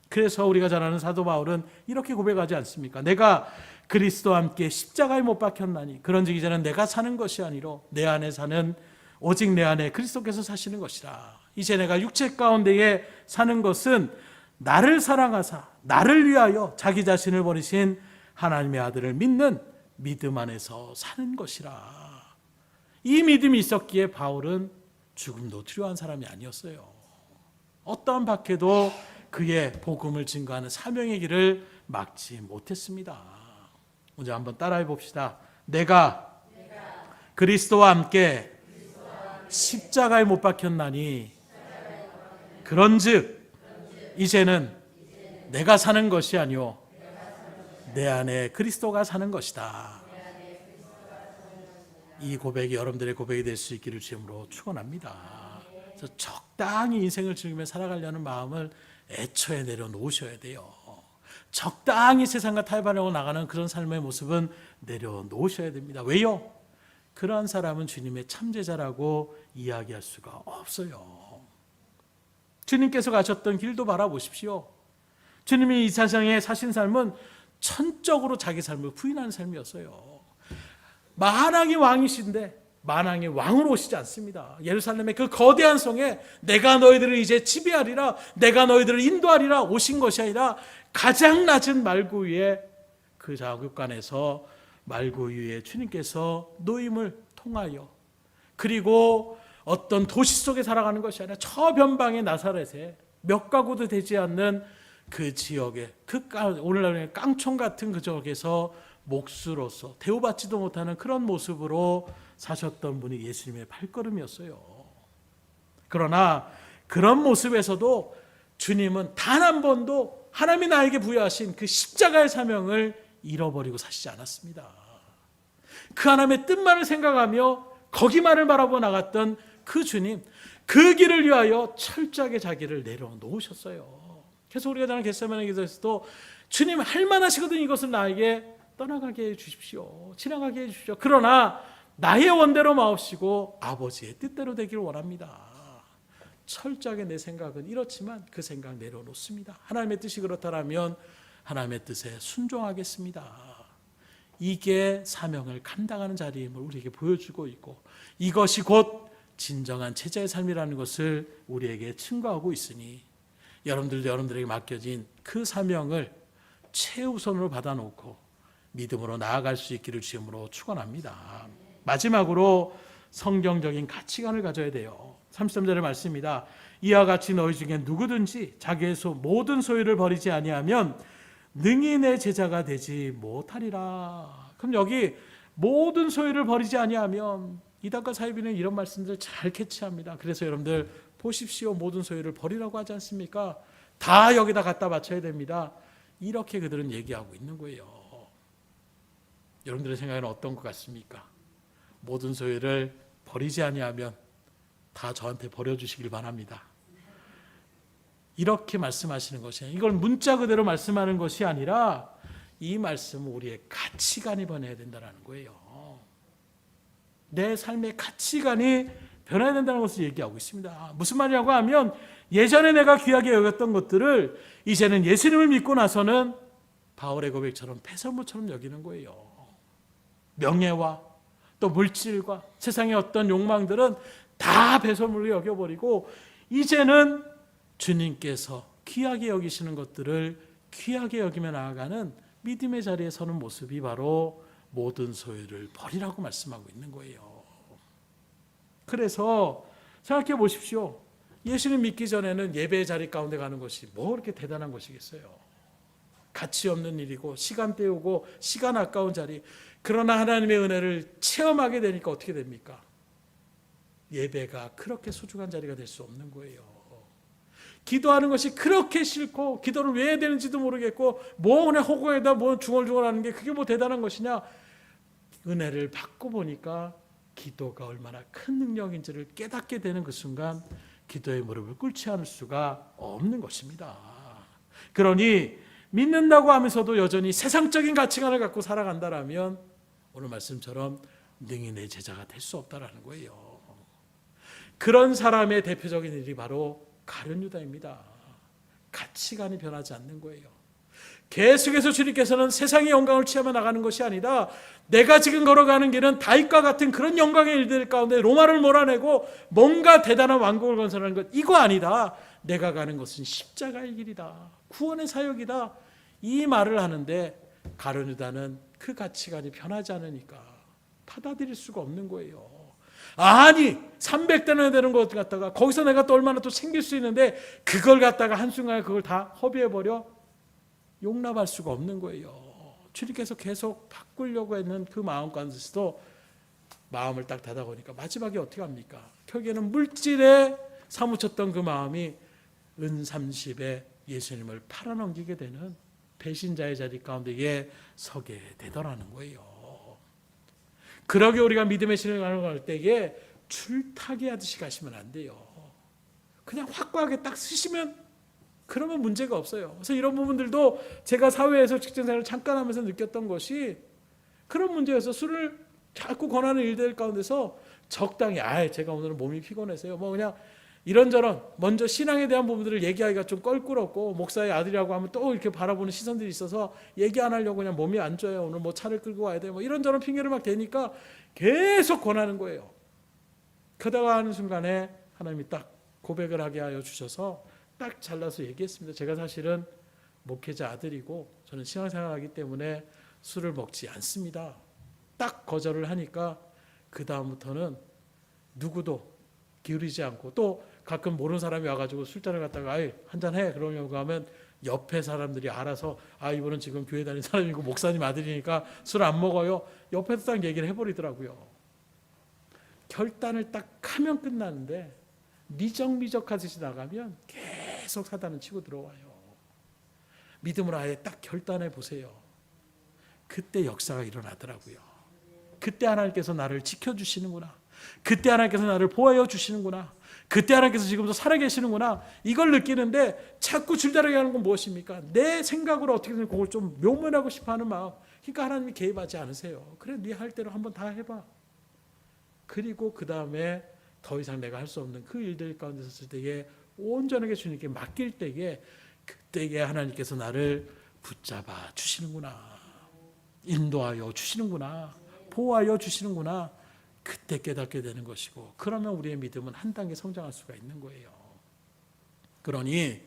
그래서 우리가 잘 아는 사도 바울은 이렇게 고백하지 않습니까? 내가 그리스도와 함께 십자가에 못 박혔나니 그런즉 이제는 내가 사는 것이 아니로 내 안에 사는 오직 내 안에 그리스도께서 사시는 것이라. 이제 내가 육체 가운데에 사는 것은 나를 사랑하사 나를 위하여 자기 자신을 버리신 하나님의 아들을 믿는 믿음 안에서 사는 것이라. 이 믿음이 있었기에 바울은 죽음도 두려워한 사람이 아니었어요. 어떠한 박해도 그의 복음을 증거하는 사명의 길을 막지 못했습니다. 먼저 한번 따라해 봅시다. 내가 그리스도와 함께 십자가에 못 박혔나니 그런즉 이제는 내가 사는 것이 아니오 내 안에 그리스도가 사는 것이다. 이 고백이 여러분들의 고백이 될 수 있기를 주님으로 축원합니다. 그래서 적당히 인생을 즐기며 살아가려는 마음을 애초에 내려놓으셔야 돼요. 적당히 세상과 타협하려고 나가는 그런 삶의 모습은 내려놓으셔야 됩니다. 왜요? 그러한 사람은 주님의 참제자라고 이야기할 수가 없어요. 주님께서 가셨던 길도 바라보십시오. 주님이 이 세상에 사신 삶은 천적으로 자기 삶을 부인하는 삶이었어요. 만왕의 왕이신데 만왕의 왕으로 오시지 않습니다. 예루살렘의 그 거대한 성에 내가 너희들을 이제 지배하리라, 내가 너희들을 인도하리라 오신 것이 아니라 가장 낮은 말구 위에 그 자국간에서 말구 위에 주님께서 노임을 통하여, 그리고 어떤 도시 속에 살아가는 것이 아니라 저 변방의 나사렛에 몇 가구도 되지 않는 그 지역에 오늘날의 깡총 같은 그 지역에서 목수로서 대우받지도 못하는 그런 모습으로 사셨던 분이 예수님의 발걸음이었어요. 그러나 그런 모습에서도 주님은 단 한 번도 하나님이 나에게 부여하신 그 십자가의 사명을 잃어버리고 사시지 않았습니다. 그 하나님의 뜻만을 생각하며 거기만을 바라보고 나갔던 그 주님, 그 길을 위하여 철저하게 자기를 내려놓으셨어요. 그래서 우리가 자는 겟세마네 기도에서도 주님 할 만하시거든 이것을 나에게 떠나가게 해 주십시오. 지나가게 해 주십시오. 그러나 나의 원대로 마옵시고 아버지의 뜻대로 되기를 원합니다. 철저하게 내 생각은 이렇지만 그 생각 내려놓습니다. 하나님의 뜻이 그렇다면 하나님의 뜻에 순종하겠습니다. 이게 사명을 감당하는 자리임을 우리에게 보여주고 있고, 이것이 곧 진정한 제자의 삶이라는 것을 우리에게 증거하고 있으니 여러분들도 여러분들에게 맡겨진 그 사명을 최우선으로 받아놓고 믿음으로 나아갈 수 있기를 주님으로 축원합니다. 마지막으로 성경적인 가치관을 가져야 돼요. 33절의 말씀입니다. 이와 같이 너희 중에 누구든지 자기의 모든 소유를 버리지 아니하면 능히 내 제자가 되지 못하리라. 그럼 여기 모든 소유를 버리지 아니하면, 이단과 사이비는 이런 말씀들 잘 캐치합니다. 그래서 여러분들 보십시오. 모든 소유를 버리라고 하지 않습니까? 다 여기다 갖다 바쳐야 됩니다. 이렇게 그들은 얘기하고 있는 거예요. 여러분들의 생각에는 어떤 것 같습니까? 모든 소유를 버리지 아니하면 다 저한테 버려주시길 바랍니다. 이렇게 말씀하시는 것이, 이걸 문자 그대로 말씀하는 것이 아니라 이 말씀은 우리의 가치관이 변해야 된다는 거예요. 내 삶의 가치관이 변해야 된다는 것을 얘기하고 있습니다. 무슨 말이라고 하면, 예전에 내가 귀하게 여겼던 것들을 이제는 예수님을 믿고 나서는 바울의 고백처럼 폐설물처럼 여기는 거예요. 명예와 또 물질과 세상의 어떤 욕망들은 다 배설물로 여겨버리고 이제는 주님께서 귀하게 여기시는 것들을 귀하게 여기며 나아가는 믿음의 자리에 서는 모습이 바로 모든 소유를 버리라고 말씀하고 있는 거예요. 그래서 생각해 보십시오. 예수님 믿기 전에는 예배의 자리 가운데 가는 것이 뭐 그렇게 대단한 것이겠어요. 가치 없는 일이고 시간 때우고 시간 아까운 자리. 그러나 하나님의 은혜를 체험하게 되니까 어떻게 됩니까? 예배가 그렇게 소중한 자리가 될 수 없는 거예요. 기도하는 것이 그렇게 싫고 기도를 왜 해야 되는지도 모르겠고 뭐 그냥 허공에다 뭐 중얼중얼하는 게 그게 뭐 대단한 것이냐. 은혜를 받고 보니까 기도가 얼마나 큰 능력인지를 깨닫게 되는 그 순간 기도의 무릎을 꿇지 않을 수가 없는 것입니다. 그러니 믿는다고 하면서도 여전히 세상적인 가치관을 갖고 살아간다라면 오늘 말씀처럼 능히 내 제자가 될 수 없다라는 거예요. 그런 사람의 대표적인 일이 바로 가룟 유다입니다. 가치관이 변하지 않는 거예요. 계속해서 주님께서는 세상의 영광을 취하며 나가는 것이 아니라 내가 지금 걸어가는 길은 다윗과 같은 그런 영광의 일들 가운데 로마를 몰아내고 뭔가 대단한 왕국을 건설하는 것, 이거 아니다. 내가 가는 것은 십자가의 길이다. 구원의 사역이다. 이 말을 하는데 가룟 유다는 그 가치관이 변하지 않으니까 받아들일 수가 없는 거예요. 아니 300대나 되는 것 갖다가 거기서 내가 또 얼마나 또 생길 수 있는데 그걸 갖다가 한순간에 그걸 다 허비해버려? 용납할 수가 없는 거예요. 주님께서 계속 바꾸려고 했는 그 마음 가운데서도 마음을 딱 닫아보니까 마지막에 어떻게 합니까? 결국에는 물질에 사무쳤던 그 마음이 은30에 예수님을 팔아넘기게 되는 배신자의 자리 가운데에 서게 되더라는 거예요. 그러게 우리가 믿음의 신앙을 갈 때에 줄타기 하듯이 가시면 안 돼요. 그냥 확고하게 딱 쓰시면 그러면 문제가 없어요. 그래서 이런 부분들도 제가 사회에서 직장생활을 잠깐 하면서 느꼈던 것이 그런 문제여서 술을 자꾸 권하는 일들 가운데서 적당히 제가 오늘은 몸이 피곤해서요. 뭐 그냥 이런저런 먼저 신앙에 대한 부분들을 얘기하기가 좀 껄끄럽고 목사의 아들이라고 하면 또 이렇게 바라보는 시선들이 있어서 얘기 안 하려고 그냥 몸이 안 좋아요. 오늘 뭐 차를 끌고 와야 돼. 뭐 이런저런 핑계를 막 대니까 계속 권하는 거예요. 그러다가 하는 순간에 하나님이 딱 고백을 하게 하여 주셔서 딱 잘라서 얘기했습니다. 제가 사실은 목회자 아들이고 저는 신앙생활하기 때문에 술을 먹지 않습니다. 딱 거절을 하니까 그 다음부터는 누구도 기울이지 않고 또 가끔 모르는 사람이 와가지고 술잔을 갖다가 한잔 해 그러려고 하면 옆에 사람들이 알아서 이분은 지금 교회 다니는 사람이고 목사님 아들이니까 술 안 먹어요. 옆에서 딱 얘기를 해버리더라고요. 결단을 딱 하면 끝나는데 미적미적하듯이 나가면 계속 사단은 치고 들어와요. 믿음으로 아예 딱 결단해 보세요. 그때 역사가 일어나더라고요. 그때 하나님께서 나를 지켜주시는구나. 그때 하나님께서 나를 보호해 주시는구나. 그때 하나님께서 지금도 살아계시는구나. 이걸 느끼는데 자꾸 줄다리기 하는 건 무엇입니까? 내 생각으로 어떻게든 그걸 좀 묘문하고 싶어하는 마음. 그러니까 하나님이 개입하지 않으세요. 그래 네 할 대로 한번 다 해봐. 그리고 그 다음에 더 이상 내가 할 수 없는 그 일들 가운데 섰을 때에 온전하게 주님께 맡길 때에 그때에 하나님께서 나를 붙잡아 주시는구나. 인도하여 주시는구나. 보호하여 주시는구나. 그때 깨닫게 되는 것이고 그러면 우리의 믿음은 한 단계 성장할 수가 있는 거예요. 그러니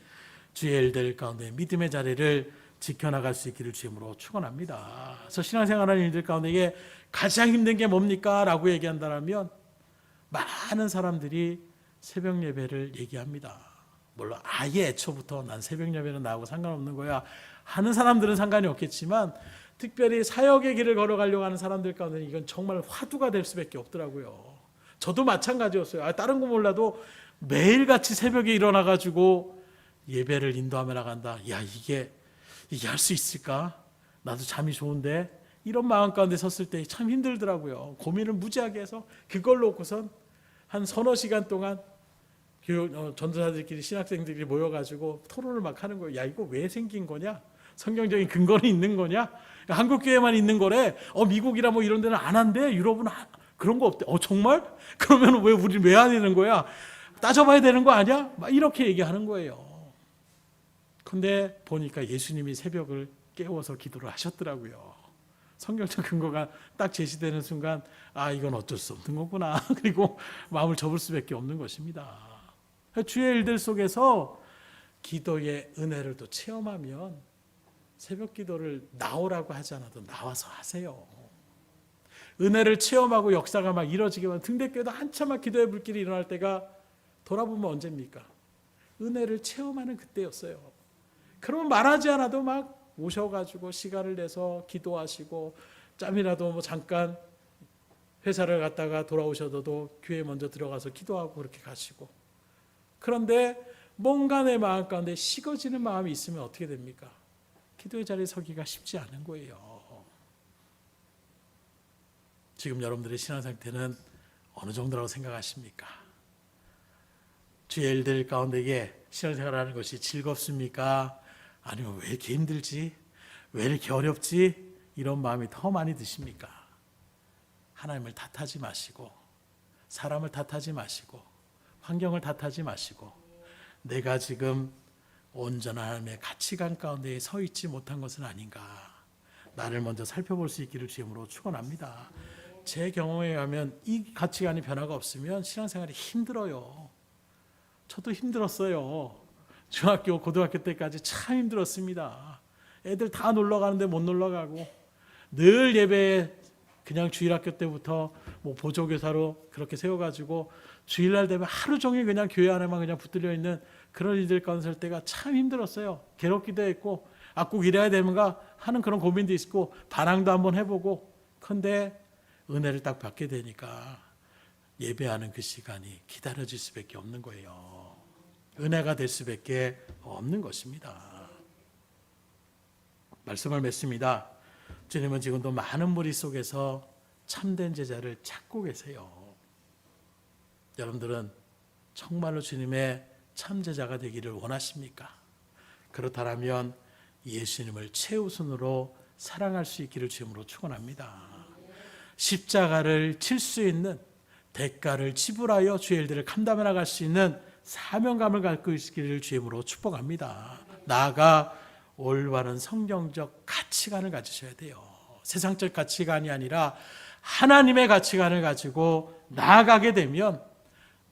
주의 일들 가운데 믿음의 자리를 지켜나갈 수 있기를 주임으로 축원합니다. 그래서 신앙생활하는 일들 가운데 가장 힘든 게 뭡니까? 라고 얘기한다면 많은 사람들이 새벽 예배를 얘기합니다. 물론 아예 애초부터 난 새벽 예배는 나하고 상관없는 거야 하는 사람들은 상관이 없겠지만 특별히 사역의 길을 걸어가려고 하는 사람들 가운데 이건 정말 화두가 될 수밖에 없더라고요. 저도 마찬가지였어요. 다른 거 몰라도 매일같이 새벽에 일어나가지고 예배를 인도하며 나간다. 이게 할 수 있을까? 나도 잠이 좋은데 이런 마음 가운데 섰을 때 참 힘들더라고요. 고민을 무지하게 해서 그걸 놓고선 한 서너 시간 동안 전도사들끼리 신학생들끼리 모여가지고 토론을 막 하는 거예요. 이거 왜 생긴 거냐? 성경적인 근거는 있는 거냐? 한국 교회만 있는 거래. 미국이라 뭐 이런 데는 안 한대. 유럽은 그런 거 없대. 정말? 그러면 왜 우리는 왜 안 되는 거야? 따져봐야 되는 거 아니야? 막 이렇게 얘기하는 거예요. 근데 보니까 예수님이 새벽을 깨워서 기도를 하셨더라고요. 성경적 근거가 딱 제시되는 순간 이건 어쩔 수 없는 거구나. 그리고 마음을 접을 수밖에 없는 것입니다. 주의 일들 속에서 기도의 은혜를 또 체험하면 새벽 기도를 나오라고 하지 않아도 나와서 하세요. 은혜를 체험하고 역사가 막 이루어지기만 등대교회도 한참 기도의 불길이 일어날 때가 돌아보면 언제입니까? 은혜를 체험하는 그때였어요. 그러면 말하지 않아도 막 오셔가지고 시간을 내서 기도하시고 짬이라도 뭐 잠깐 회사를 갔다가 돌아오셔도 교회 먼저 들어가서 기도하고 그렇게 가시고, 그런데 뭔가 내 마음 가운데 식어지는 마음이 있으면 어떻게 됩니까? 기도의 자리에 서기가 쉽지 않은 거예요. 지금 여러분들의 신앙 상태는 어느 정도라고 생각하십니까? 주의 일들 가운데에 신앙생활하는 것이 즐겁습니까? 아니면 왜 이렇게 힘들지? 왜 이렇게 어렵지? 이런 마음이 더 많이 드십니까? 하나님을 탓하지 마시고, 사람을 탓하지 마시고, 환경을 탓하지 마시고, 내가 지금 온전한 하나님의 가치관 가운데 서 있지 못한 것은 아닌가, 나를 먼저 살펴볼 수 있기를 주님으로 축원합니다. 제 경험에 의하면 이 가치관이 변화가 없으면 신앙생활이 힘들어요. 저도 힘들었어요. 중학교, 고등학교 때까지 참 힘들었습니다. 애들 다 놀러 가는데 못 놀러 가고, 늘 예배에 그냥 주일학교 때부터 뭐 보조교사로 그렇게 세워가지고 주일날 되면 하루 종일 그냥 교회 안에만 그냥 붙들려 있는 그런 일들 가운데 설 때가 참 힘들었어요. 괴롭기도 했고, 꼭 이래야 되는가 하는 그런 고민도 있고, 반항도 한번 해보고. 근데 은혜를 딱 받게 되니까 예배하는 그 시간이 기다려질 수밖에 없는 거예요. 은혜가 될 수밖에 없는 것입니다. 말씀을 맺습니다. 주님은 지금도 많은 무리 속에서 참된 제자를 찾고 계세요. 여러분들은 정말로 주님의 참제자가 되기를 원하십니까? 그렇다면 예수님을 최우선으로 사랑할 수 있기를 주님으로 축원합니다. 십자가를 칠 수 있는, 대가를 지불하여 주의 일들을 감당해 나갈 수 있는 사명감을 갖고 있기를 주님으로 축복합니다. 나아가 올바른 성경적 가치관을 가지셔야 돼요. 세상적 가치관이 아니라 하나님의 가치관을 가지고 나아가게 되면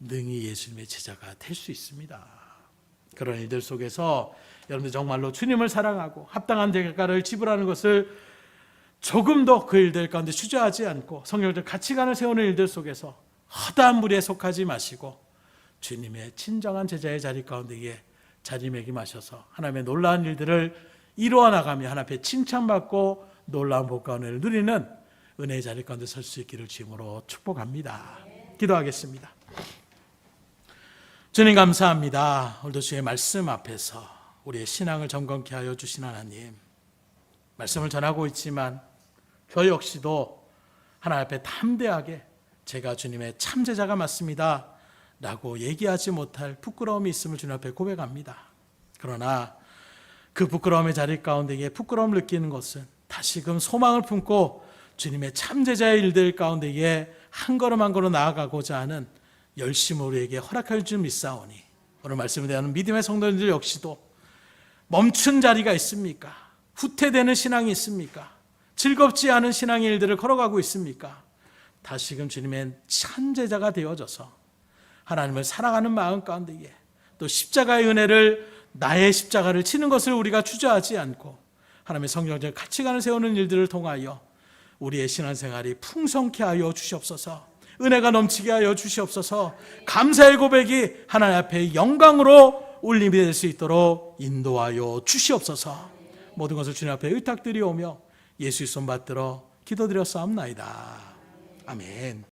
능히 예수님의 제자가 될 수 있습니다. 그런 일들 속에서 여러분들 정말로 주님을 사랑하고 합당한 대가를 지불하는 것을 조금도 그 일들 가운데 주저하지 않고 성경적 가치관을 세우는 일들 속에서 허다한 무리에 속하지 마시고 주님의 진정한 제자의 자리 가운데에 자리매김하셔서 하나님의 놀라운 일들을 이루어 나가며 하나님 앞에 칭찬받고 놀라운 복과 은혜를 누리는 은혜의 자리 가운데 설 수 있기를 주님으로 축복합니다. 기도하겠습니다. 주님 감사합니다. 오늘도 주의 말씀 앞에서 우리의 신앙을 점검케 하여 주신 하나님, 말씀을 전하고 있지만 저 역시도 하나님 앞에 담대하게 제가 주님의 참제자가 맞습니다 라고 얘기하지 못할 부끄러움이 있음을 주님 앞에 고백합니다. 그러나 그 부끄러움의 자리 가운데에 부끄러움을 느끼는 것은 다시금 소망을 품고 주님의 참제자의 일들 가운데에 한 걸음 한 걸음 나아가고자 하는 열심을 우리에게 허락할 줄 믿사오니 오늘 말씀에 대한 믿음의 성도님들 역시도 멈춘 자리가 있습니까? 후퇴되는 신앙이 있습니까? 즐겁지 않은 신앙의 일들을 걸어가고 있습니까? 다시금 주님의 참제자가 되어져서 하나님을 사랑하는 마음 가운데에 또 십자가의 은혜를, 나의 십자가를 치는 것을 우리가 주저하지 않고 하나님의 성경적 가치관을 세우는 일들을 통하여 우리의 신앙생활이 풍성케 하여 주시옵소서. 은혜가 넘치게 하여 주시옵소서. 감사의 고백이 하나님 앞에 영광으로 울림이 될 수 있도록 인도하여 주시옵소서. 모든 것을 주님 앞에 의탁드리오며 예수의 손 받들어 기도드렸사옵나이다. 아멘.